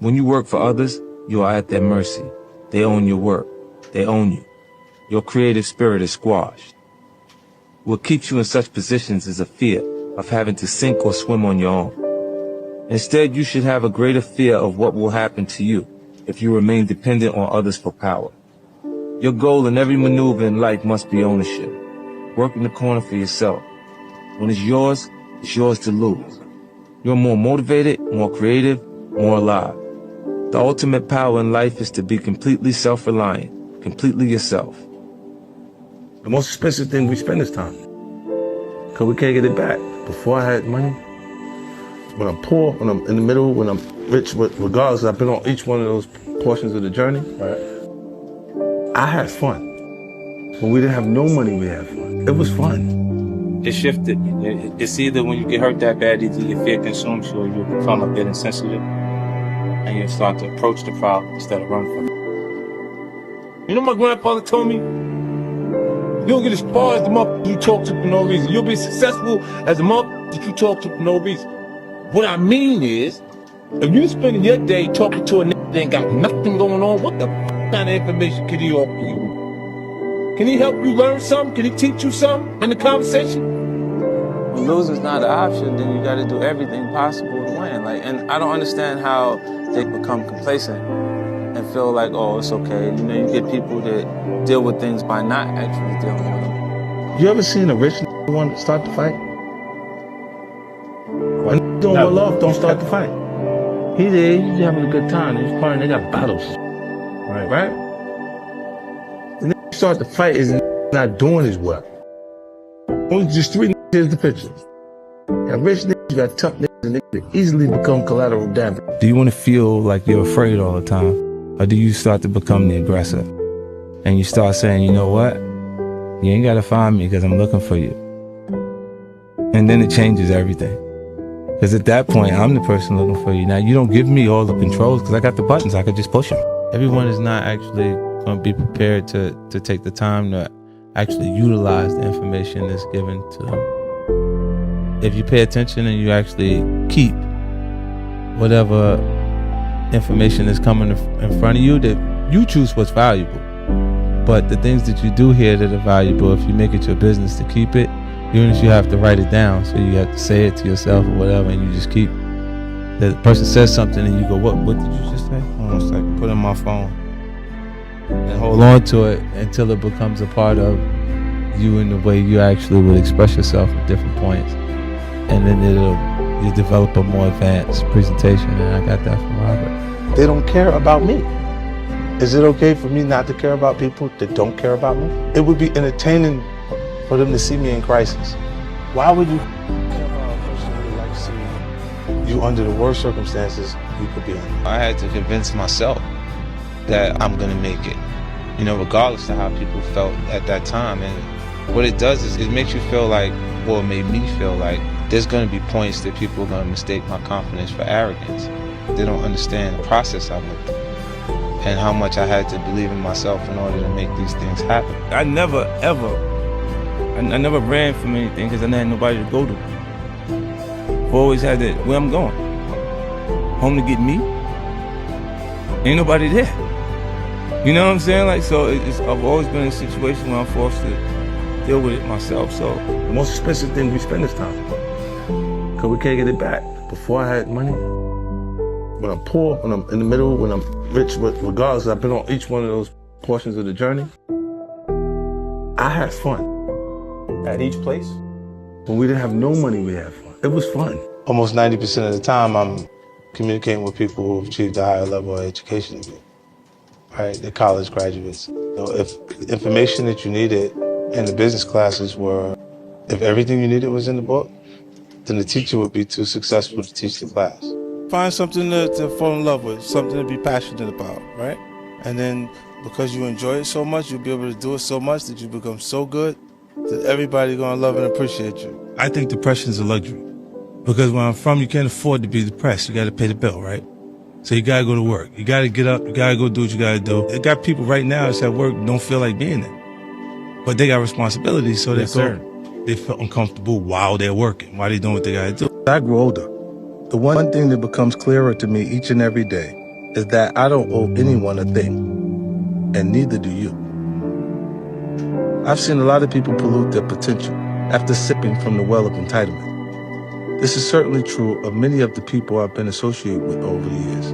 When you work for others, you are at their mercy. They own your work. They own you. Your creative spirit is squashed. What keeps you in such positions is a fear of having to sink or swim on your own. Instead, you should have a greater fear of what will happen to you if you remain dependent on others for power. Your goal in every maneuver in life must be ownership. Work in the corner for yourself. When it's yours to lose. You're more motivated, more creative, more alive. The ultimate power in life is to be completely self-reliant, completely yourself. The most expensive thing we spend is time. Because we can't get it back. Before I had money, when I'm poor, when I'm in the middle, when I'm rich, regardless, I've been on each one of those portions of the journey. Right. I had fun. When we didn't have no money, we had fun. It was fun. It shifted. It's either when you get hurt that bad, either your fear consumes you or you become a bit insensitive. And you start to approach the problem instead of run from it. You know, my grandfather told me, you don't get as far as the motherfucker you talk to for no reason. You'll be successful as the motherfucker that you talk to for no reason. What I mean is, if you spending your day talking to a nigga that ain't got nothing going on, what the kind of information can he offer you? Can he help you learn something? Can he teach you something in the conversation? When losing's not an option, then you gotta do everything possible to win. And I don't understand how they become complacent and feel like, oh, it's okay. You know, you get people that deal with things by not actually dealing with them. You ever seen a rich nigga want to start the fight? A nigga doing what love don't start the fight. He there, he's having a good time. He's partying, they got bottles. Right? The nigga start the fight is not doing his work. Only just three niggas, here's the picture. You got rich niggas, you got tough niggas, and niggas that easily become collateral damage. Do you want to feel like you're afraid all the time? Or do you start to become the aggressor? And you start saying, you know what? You ain't got to find me because I'm looking for you. And then it changes everything. Because at that point, I'm the person looking for you. Now, you don't give me all the controls because I got the buttons. I could just push them. Everyone is not actually going to be prepared to take the time to actually utilize the information that's given to them. If you pay attention and you actually keep whatever information is coming in front of you, that you choose what's valuable. But the things that you do hear that are valuable, if you make it your business to keep it, even if you have to write it down, so you have to say it to yourself or whatever, and you just keep, the person says something and you go, what did you just say? Almost like put it on my phone and hold on to it until it becomes a part of you in the way you actually would express yourself at different points. And then you develop a more advanced presentation, and I got that from Robert. They don't care about me. Is it okay for me not to care about people that don't care about me? It would be entertaining for them to see me in crisis. Why would you care about a person who would like to see you under the worst circumstances you could be in? I had to convince myself that I'm gonna make it, you know, regardless of how people felt at that time. And what it does is it makes you feel like, well, it made me feel like there's gonna be points that people are gonna mistake my confidence for arrogance. They don't understand the process I went through and how much I had to believe in myself in order to make these things happen. I never ran from anything because I didn't have nobody to go to. I've always had that, where I'm going. Home to get me? Ain't nobody there. You know what I'm saying? Like, so I've always been in a situation where I'm forced to deal with it myself, so. The most expensive thing we spend is time. Because we can't get it back. Before I had money, when I'm poor, when I'm in the middle, when I'm rich, regardless, I've been on each one of those portions of the journey. I had fun. At each place? When we didn't have no money, we had fun. It was fun. Almost 90% of the time, I'm communicating with people who've achieved a higher level of education than me, right? They're college graduates. So if the information that you needed in the business classes if everything you needed was in the book, then the teacher would be too successful to teach the class. Find something to fall in love with, something to be passionate about, right? And then because you enjoy it so much, you'll be able to do it so much that you become so good that everybody's gonna love and appreciate you. I think depression is a luxury. Because where I'm from, you can't afford to be depressed. You gotta pay the bill, right? So you gotta go to work. You gotta get up, you gotta go do what you gotta do. They got people right now that's at work don't feel like being there. But they got responsibilities, so they feel uncomfortable while they're working, while they're doing what they gotta do. I grew older. The one thing that becomes clearer to me each and every day is that I don't owe anyone a thing, and neither do you. I've seen a lot of people pollute their potential after sipping from the well of entitlement. This is certainly true of many of the people I've been associated with over the years,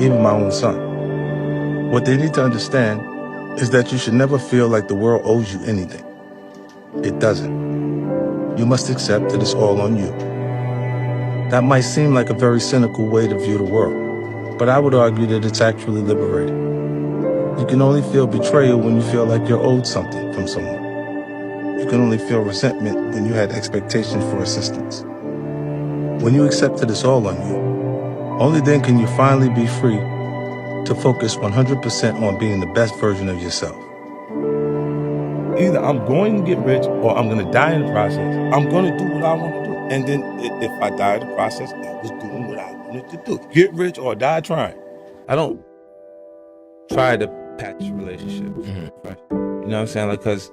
even my own son. What they need to understand is that you should never feel like the world owes you anything. It doesn't. You must accept that it's all on you. That might seem like a very cynical way to view the world, but I would argue that it's actually liberating. You can only feel betrayal when you feel like you're owed something from someone. You can only feel resentment when you had expectations for assistance. When you accept that it's all on you, only then can you finally be free to focus 100% on being the best version of yourself. Either I'm going to get rich or I'm going to die in the process. I'm going to do what I want to do. And then if I die in the process, I was doing what I wanted to do. Get rich or die trying. I don't try to patch relationships. Right? You know what I'm saying? Like, because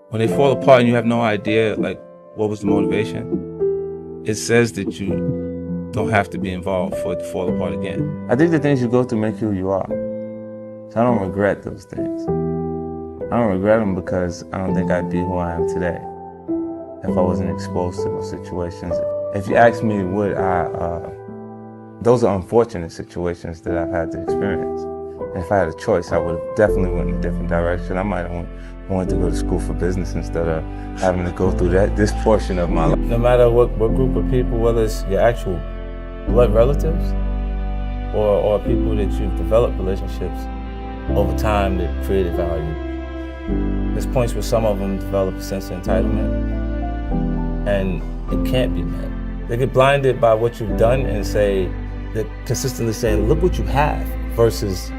when they fall apart and you have no idea, like, what was the motivation, it says that you don't have to be involved for it to fall apart again. I think the things you go through make you who you are. So I don't regret those things. I don't regret them because I don't think I'd be who I am today if I wasn't exposed to those situations. If you ask me, would I, those are unfortunate situations that I've had to experience. And if I had a choice, I would have definitely went in a different direction. I might have wanted to go to school for business instead of having to go through this portion of my life. No matter what group of people, whether it's your actual blood relatives or people that you've developed relationships over time that created value. There's points where some of them develop a sense of entitlement, and it can't be met. They get blinded by what you've done and they're consistently saying, look what you have, versus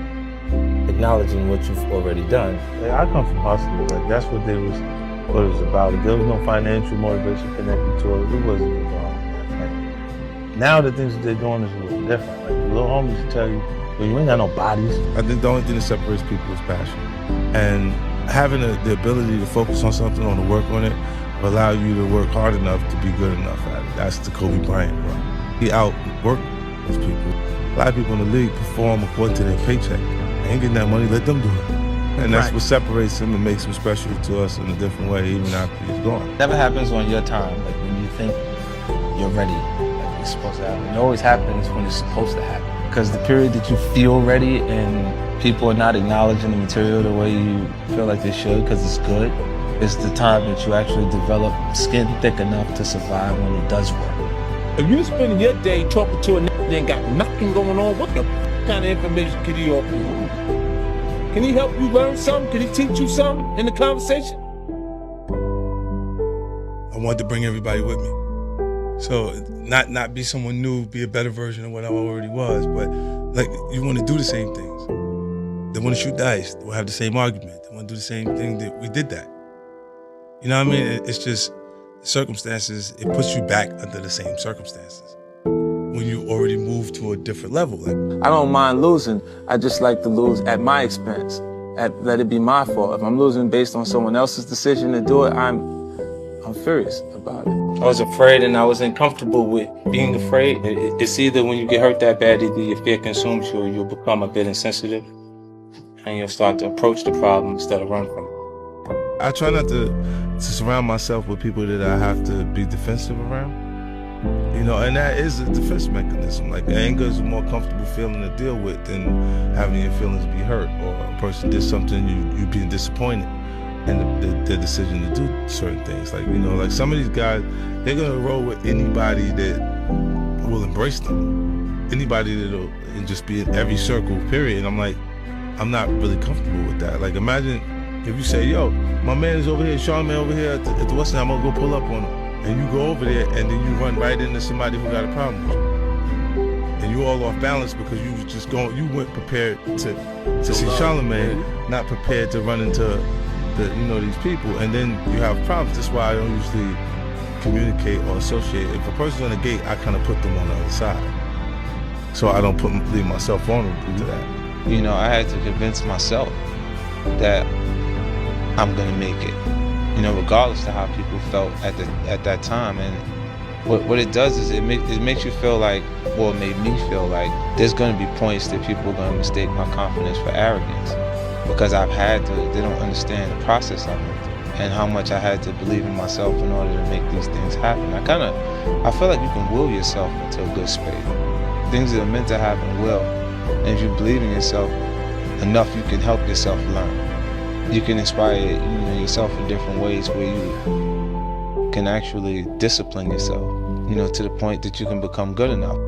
acknowledging what you've already done. I come from hustling, like that's what it was about. There was no financial motivation connected to it. It wasn't involved. Like, now the things that they're doing is a little different. Like the little homies tell you, well, you ain't got no bodies. I think the only thing that separates people is passion. And having the ability to focus on something, or to work on it, will allow you to work hard enough to be good enough at it. That's the Kobe Bryant run. He outworked those people. A lot of people in the league perform according to their paycheck. They ain't getting that money, let them do it. And that's what separates him and makes him special to us in a different way, even after he's gone. Never happens on your time, like when you think you're ready, like it's supposed to happen. It always happens when it's supposed to happen. Because the period that you feel ready and people are not acknowledging the material the way you feel like they should because it's good, is the time that you actually develop skin thick enough to survive when it does work. If you're spending your day talking to a nigga that ain't got nothing going on, what the kind of information can he offer you? Can he help you learn something? Can he teach you something in the conversation? I wanted to bring everybody with me. So not be someone new, be a better version of what I already was, but like you want to do the same things. They want to shoot dice, we'll have the same argument. They want to do the same thing that we did that. You know what I mean? It's just circumstances, it puts you back under the same circumstances when you already moved to a different level. Like, I don't mind losing. I just like to lose at my expense. Let it be my fault. If I'm losing based on someone else's decision to do it, I'm furious about it. I was afraid and I was uncomfortable with being afraid. It's either when you get hurt that bad, either your fear consumes you or you'll become a bit insensitive and you'll start to approach the problem instead of run from it. I try not to surround myself with people that I have to be defensive around. You know, and that is a defense mechanism. Like, anger is a more comfortable feeling to deal with than having your feelings be hurt, or a person did something, you being disappointed in the decision to do certain things. Like, you know, like some of these guys, they're gonna roll with anybody that will embrace them. Anybody that'll just be in every circle, period. And I'm like, I'm not really comfortable with that. Like, imagine if you say, yo, my man is over here, Charlamagne over here at the West End, I'm gonna go pull up on him. And you go over there and then you run right into somebody who got a problem with you. And you all off balance because you was just going, you went prepared to see Charlamagne, not prepared to run into these people. And then you have problems. That's why I don't usually communicate or associate. If a person's on the gate, I kind of put them on the other side. So I don't leave myself vulnerable to that. You know, I had to convince myself that I'm gonna make it. You know, regardless of how people felt at that time. And what it does is it makes you feel like, well, it made me feel like there's going to be points that people are going to mistake my confidence for arrogance, because I've had to. They don't understand the process I went through and how much I had to believe in myself in order to make these things happen. I feel like you can will yourself into a good space. Things that are meant to happen will, and if you believe in yourself enough, you can help yourself learn. You can inspire yourself in different ways where you can actually discipline yourself, to the point that you can become good enough.